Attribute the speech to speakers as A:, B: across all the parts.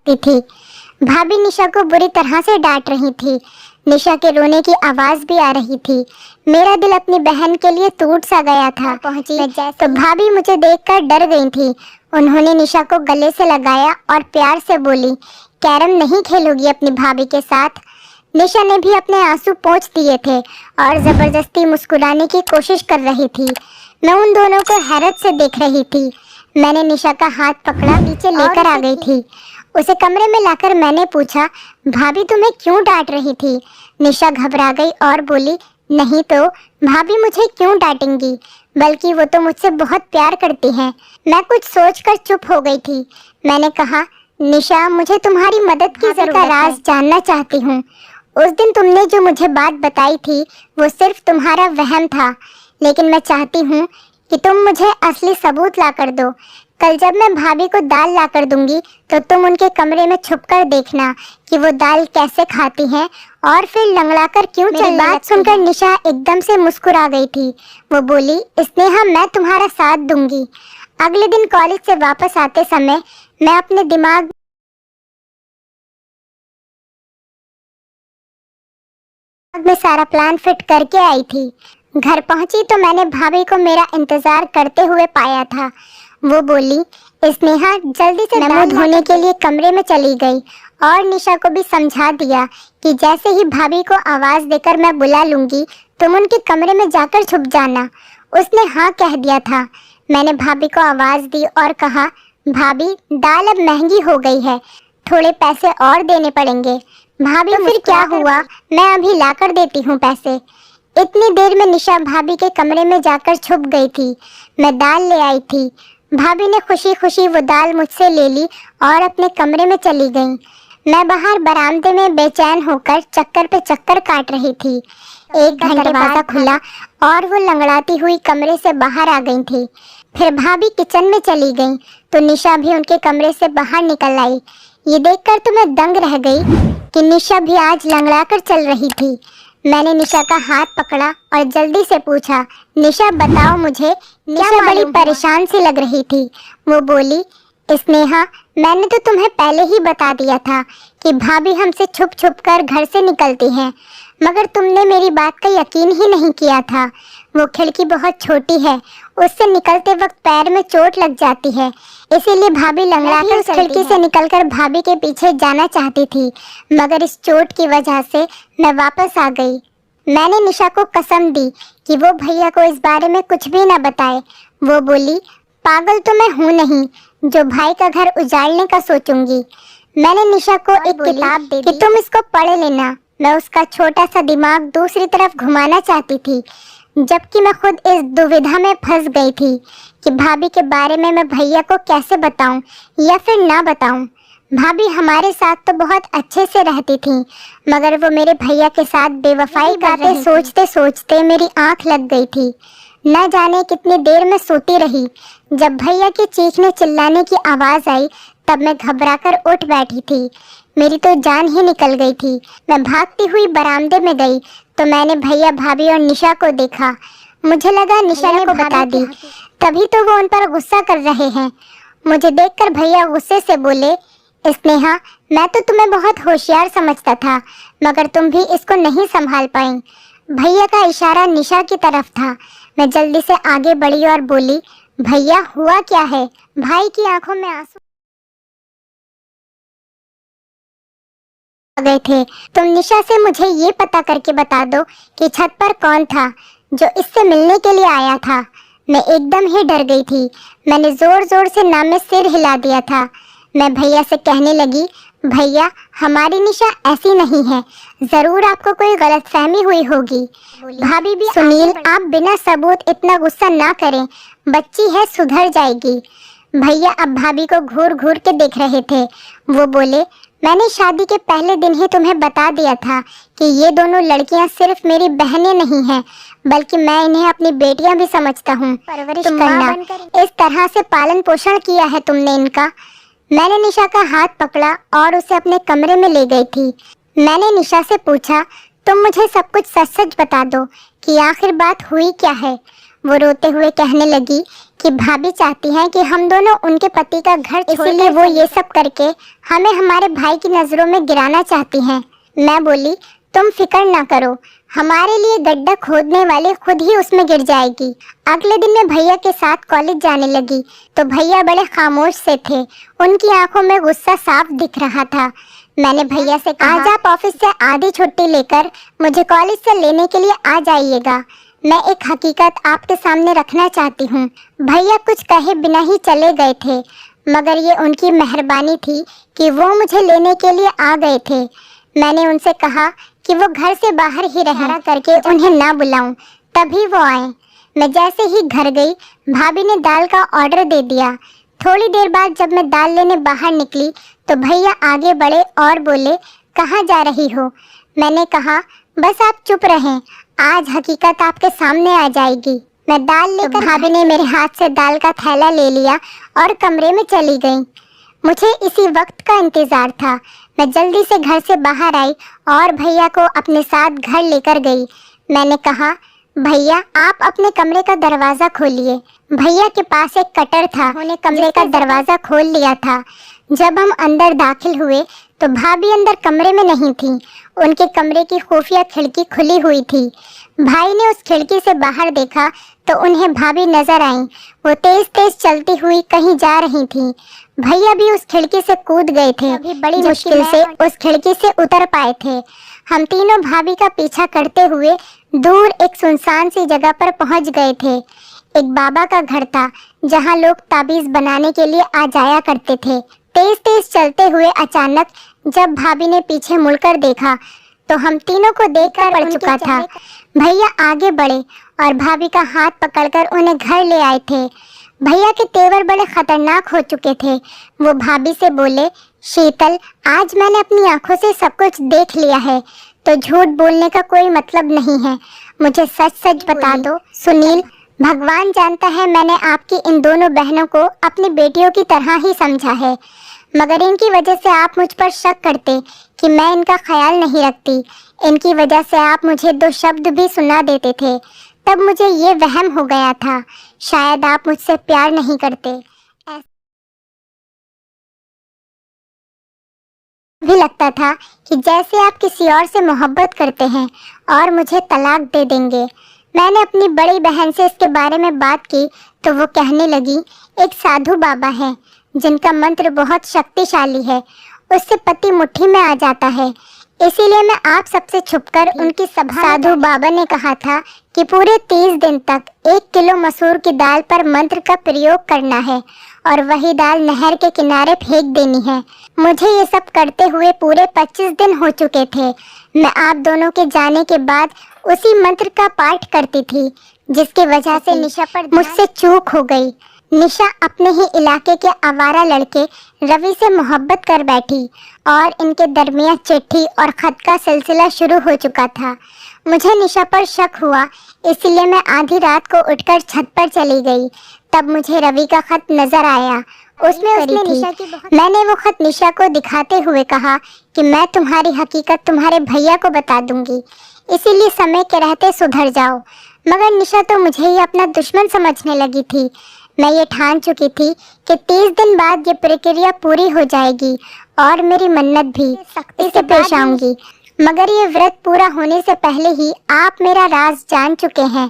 A: सकती थी। भाभी निशा को बुरी तरह से डांट रही थी। निशा के रोने की आवाज भी आ रही थी। मेरा दिल अपनी बहन के लिए टूट सा गया था। पहुंची तो भाभी मुझे देखकर डर गई थी। उन्होंने निशा को गले से लगाया और प्यार से बोली, कैरम नहीं खेलोगी अपनी भाभी के साथ? निशा ने भी अपने आंसू पोंछ दिए थे और जबरदस्ती मुस्कुराने की कोशिश कर रही थी। मैं उन दोनों को हैरत से देख रही थी। मैंने निशा का हाथ पकड़ा, नीचे लेकर आ गई थी। उसे कमरे में लाकर मैंने पूछा, भाभी तुम्हें क्यों डांट रही थी? निशा घबरा गई और बोली, नहीं तो भाभी मुझे क्यों डांटेंगी, बल्कि वो तो मुझसे बहुत प्यार करती हैं। मैं कुछ सोचकर चुप हो गई थी। मैंने कहा, निशा मुझे तुम्हारी मदद की जरूरत है। राज जानना चाहती हूँ। उस दिन तुमने जो मुझे बात बताई थी वो सिर्फ तुम्हारा वहम था, लेकिन मैं चाहती हूँ कि तुम मुझे असली सबूत ला कर दो। कल जब मैं भाभी को दाल ला कर दूंगी तो तुम उनके कमरे में छुपकर देखना कि वो दाल कैसे खाती हैं और फिर लंगड़ाकर क्यों चलने लगती हैं। बात सुनकर निशा एकदम से मुस्कुरा गई थी। वो बोली, स्नेहा मैं तुम्हारा साथ दूंगी। अगले दिन कॉलेज से वापस आते समय मैं अपने दिमाग में सारा प्लान फिट करके आई थी। घर पहुंची तो मैंने भाभी को मेरा इंतजार करते हुए पाया था। वो बोली, स्नेहा जल्दी से मुंह धोने के लिए कमरे में चली गई और निशा को भी समझा दिया कि जैसे ही भाभी को आवाज देकर मैं बुला लूंगी तुम उनके कमरे में जाकर छुप जाना। उसने हाँ कह दिया था। मैंने भाभी को आवाज दी और कहा, भाभी दाल अब महंगी हो गई है, थोड़े पैसे और देने पड़ेंगे। भाभी तो फिर क्या हुआ, मैं अभी लाकर देती हूँ पैसे। इतनी देर में निशा भाभी के कमरे में जाकर छुप गई थी। मैं दाल ले आई थी। भाभी ने खुशी खुशी वो दाल मुझसे ले ली और अपने कमरे में चली गई। मैं बाहर बरामदे में बेचैन होकर चक्कर पे चक्कर काट रही थी। एक घंटे दरवाजा खुला और वो लंगड़ाती हुई कमरे से बाहर आ गई थी। फिर भाभी किचन में चली गई तो निशा भी उनके कमरे से बाहर निकल आई। ये देखकर तो मैं दंग रह गई कि निशा भी आज लंगड़ाकर चल रही थी। मैंने निशा का हाथ पकड़ा और जल्दी से पूछा, निशा बताओ मुझे। निशा बड़ी परेशान सी लग रही थी। वो बोली, स्नेहा मैंने तो तुम्हें पहले ही बता दिया था कि भाभी हमसे छुप छुप कर घर से निकलती हैं, मगर तुमने मेरी बात का यकीन ही नहीं किया था। वो खिड़की बहुत छोटी है, उससे निकलते वक्त पैर में चोट लग जाती है, इसीलिए भाभी लंगड़ाकर उस खिड़की से निकलकर भाभी के पीछे जाना चाहती थी, मगर इस चोट की वजह से मैं वापस आ गई। मैंने निशा को कसम दी कि वो भैया को इस बारे में कुछ भी न बताए। वो बोली, पागल तो मैं हूँ नहीं जो भाई का घर उजाड़ने का सोचूंगी। मैंने निशा को एक किताब दे दी कि तुम इसको पढ़ लेना। मैं उसका छोटा सा दिमाग दूसरी तरफ घुमाना चाहती थी, जबकि मैं खुद इस दुविधा में फंस गई थी कि भाभी के बारे में मैं भैया को कैसे बताऊं या फिर ना बताऊं। भाभी हमारे साथ तो बहुत अच्छे से रहती थी, मगर वो मेरे भैया के साथ बेवफाई करते सोचते सोचते मेरी आंख लग गई थी। न जाने कितनी देर में सोती रही। जब भैया के चीखने चिल्लाने की आवाज आई तब मैं घबराकर उठ बैठी थी। मेरी तो जान ही निकल गई थी। मैं भागती हुई बरामदे में गई तो मैंने भैया भाभी और निशा को देखा। मुझे लगा निशा ने बता दी, तभी तो वो उन पर गुस्सा कर रहे हैं। मुझे देखकर भैया गुस्से से बोले, स्नेहा मैं तो तुम्हें बहुत होशियार समझता था, मगर तुम भी इसको नहीं संभाल पाई। भैया का इशारा निशा की तरफ था। मैं जल्दी से आगे बढ़ी और बोली, भैया हुआ क्या है? भाई की आंखों में आंसू आ गए थे। तुम निशा से मुझे ये पता करके बता दो कि छत पर कौन था जो इससे मिलने के लिए आया था। मैं एकदम ही डर गई थी। मैंने जोर जोर से नाम में सिर हिला दिया था। मैं भैया से कहने लगी, भैया हमारी निशा ऐसी नहीं है, जरूर आपको कोई गलतफहमी हुई होगी। भाभी भी, सुनील आप बिना सबूत इतना गुस्सा ना करें, बच्ची है सुधर जाएगी। भैया अब भाभी को घूर घूर के देख रहे थे। वो बोले, मैंने शादी के पहले दिन ही तुम्हें बता दिया था कि ये दोनों लड़कियां सिर्फ मेरी बहनें नहीं हैं, बल्कि मैं इन्हें अपनी बेटियां भी समझता हूँ। परवरिश करना, इस तरह से पालन पोषण किया है तुमने इनका। मैंने निशा का हाथ पकड़ा और उसे अपने कमरे में ले गई थी। मैंने निशा से पूछा, तुम मुझे सब कुछ सच सच बता दो कि आखिर बात हुई क्या है। वो रोते हुए कहने लगी कि भाभी चाहती हैं कि हम दोनों उनके पति का घर छोड़, इसीलिए वो ये सब करके हमें हमारे भाई की नजरों में गिराना चाहती हैं। मैं बोली, तुम फिक्र ना करो, हमारे लिए गड्ढा खोदने वाले खुद ही उसमें गिर जाएगी। अगले दिन मैं भैया के साथ कॉलेज जाने लगी तो भैया बड़े खामोश से थे, उनकी आंखों में गुस्सा साफ दिख रहा था। मैंने भैया से कहा, आज आप ऑफिस से आधी छुट्टी लेकर मुझे कॉलेज से लेने के लिए आ जाइएगा। मैं एक हकीकत आपके सामने रखना चाहती हूँ। भैया कुछ कहे बिना ही चले गए थे, मगर ये उनकी मेहरबानी थी कि वो मुझे लेने के लिए आ गए थे। मैंने उनसे कहा कि वो घर से बाहर ही रहा करके उन्हें ना बुलाऊं, तभी वो आए। मैं जैसे ही घर गई, भाभी ने दाल का ऑर्डर दे दिया। थोड़ी देर बाद जब मैं दाल लेने बाहर निकली तो भैया आगे बढ़े और बोले, कहाँ जा रही हो? मैंने कहा, बस आप चुप रहें, आज हकीकत आपके सामने आ जाएगी। मैं दाल लेकर, भाभी ने मेरे हाथ से दाल का थैला ले लिया और कमरे में चली गई। मुझे इसी वक्त का इंतजार था। मैं जल्दी से घर से बाहर आई और भैया को अपने साथ घर लेकर गई। मैंने कहा, भैया आप अपने कमरे का दरवाजा खोलिए। भैया के पास एक कटर था, उन्होंने कमरे का दरवाजा खोल लिया था। जब हम अंदर दाखिल हुए तो भाभी अंदर कमरे में नहीं थी, उनके कमरे की खुफिया खिड़की खुली हुई थी। भाई ने उस खिड़की से बाहर देखा तो उन्हें भाभी नजर आई। वो तेज तेज चलती हुई कहीं जा रही थी। भैया भी उस खिड़की से कूद गए थे, अभी बड़ी मुश्किल से उस खिड़की से उतर पाए थे। हम तीनों भाभी का पीछा करते हुए दूर एक सुनसान सी जगह पर पहुंच गए थे। एक बाबा का घर था जहां लोग ताबीज बनाने के लिए आ जाया करते थे। तेज तेज चलते हुए अचानक जब भाभी ने पीछे मुड़कर देखा तो हम तीनों को देखकर पड़ चुका था। भैया आगे बढ़े और भाभी का हाथ पकड़कर उन्हें घर ले आए थे। भैया के तेवर बड़े खतरनाक हो चुके थे। वो भाभी से बोले, शीतल, आज मैंने अपनी आंखों से सब कुछ देख लिया है, तो झूठ बोलने का कोई मतलब नहीं है। मुझे सच सच बता दो। सुनील, भगवान जानता है मैंने आपकी इन दोनों बहनों को अपनी बेटियों की तरह ही समझा है, मगर इनकी वजह से आप मुझ पर शक करते कि मैं इनका ख्याल नहीं रखती। इनकी वजह से आप मुझे दो शब्द भी सुना देते थे, तब मुझे ये वहम हो गया था शायद आप मुझसे प्यार नहीं करते। भी लगता था कि जैसे आप किसी और से मोहब्बत करते हैं और मुझे तलाक दे देंगे। मैंने अपनी बड़ी बहन से इसके बारे में बात की तो वो कहने लगी, एक साधु बाबा है जिनका मंत्र बहुत शक्तिशाली है, उससे पति मुट्ठी में आ जाता है, इसीलिए मैं आप सबसे छुपकर उनकी सभा। साधु बाबा ने कहा था कि पूरे 30 दिन तक 1 किलो मसूर की दाल पर मंत्र का प्रयोग करना है और वही दाल नहर के किनारे फेंक देनी है। मुझे ये सब करते हुए पूरे 25 दिन हो चुके थे। मैं आप दोनों के जाने के बाद उसी मंत्र का पाठ करती थी, जिसकी वजह से निशा पर मुझसे चूक हो गई। निशा अपने ही इलाके के आवारा लड़के रवि से मोहब्बत कर बैठी और इनके दरमियान चिट्ठी और खत का सिलसिला शुरू हो चुका था। मुझे निशा पर शक हुआ, इसलिए मैं आधी रात को उठकर छत पर चली गई। तब मुझे रवि का खत नजर आया, उसमें उसने निशा की मैंने वो खत निशा को दिखाते हुए कहा कि मैं तुम्हारी हकीकत तुम्हारे भैया को बता दूंगी, इसीलिए समय के रहते सुधर जाओ। मगर निशा तो मुझे ही अपना दुश्मन समझने लगी थी। मैं ये ठान चुकी थी कि 30 दिन बाद ये प्रक्रिया पूरी हो जाएगी और मेरी मन्नत भी सख्ती से पेश आऊंगी। मगर ये व्रत पूरा होने से पहले ही आप मेरा राज जान चुके हैं।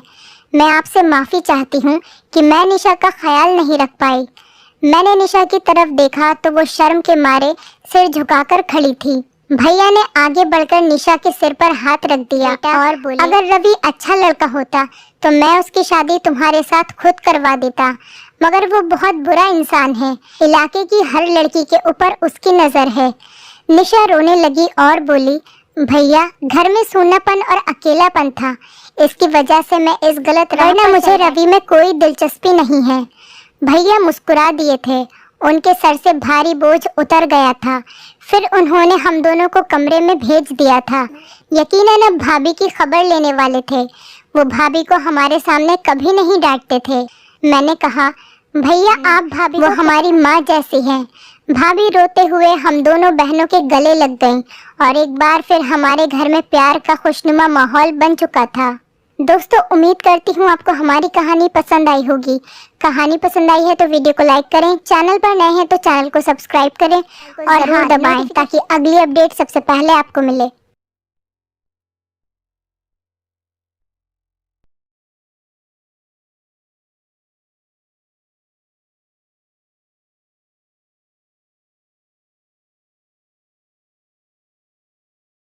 A: मैं आपसे माफ़ी चाहती हूँ कि मैं निशा का ख्याल नहीं रख पाई। मैंने निशा की तरफ देखा तो वो शर्म के मारे सिर झुकाकर खड़ी थी। भैया ने आगे बढ़कर निशा के सिर पर हाथ रख दिया और बोले, अगर रवि अच्छा लड़का होता तो मैं उसकी शादी तुम्हारे साथ खुद करवा देता, मगर वो बहुत बुरा इंसान है। इलाके की हर लड़की के ऊपर उसकी नजर है। निशा रोने लगी और बोली, भैया घर में सूनापन और अकेलापन था, इसकी वजह से मैं इस गलत राह पर मुझे रवि में कोई दिलचस्पी नहीं है। भैया मुस्कुरा दिए थे, उनके सर से भारी बोझ उतर गया था। फिर उन्होंने हम दोनों को कमरे में भेज दिया था। यकीनन अब भाभी की खबर लेने वाले थे। वो भाभी को हमारे सामने कभी नहीं डांटते थे। मैंने कहा, भैया आप भाभी वो हमारी माँ जैसी हैं। भाभी रोते हुए हम दोनों बहनों के गले लग गईं और एक बार फिर हमारे घर में प्यार का खुशनुमा माहौल बन चुका था। दोस्तों उम्मीद करती हूँ आपको हमारी कहानी पसंद आई होगी। कहानी पसंद आई है तो वीडियो को लाइक करें, चैनल पर नए हैं तो चैनल को सब्सक्राइब करें और हाँ दबाएं ताकि अगली अपडेट सबसे पहले आपको मिले।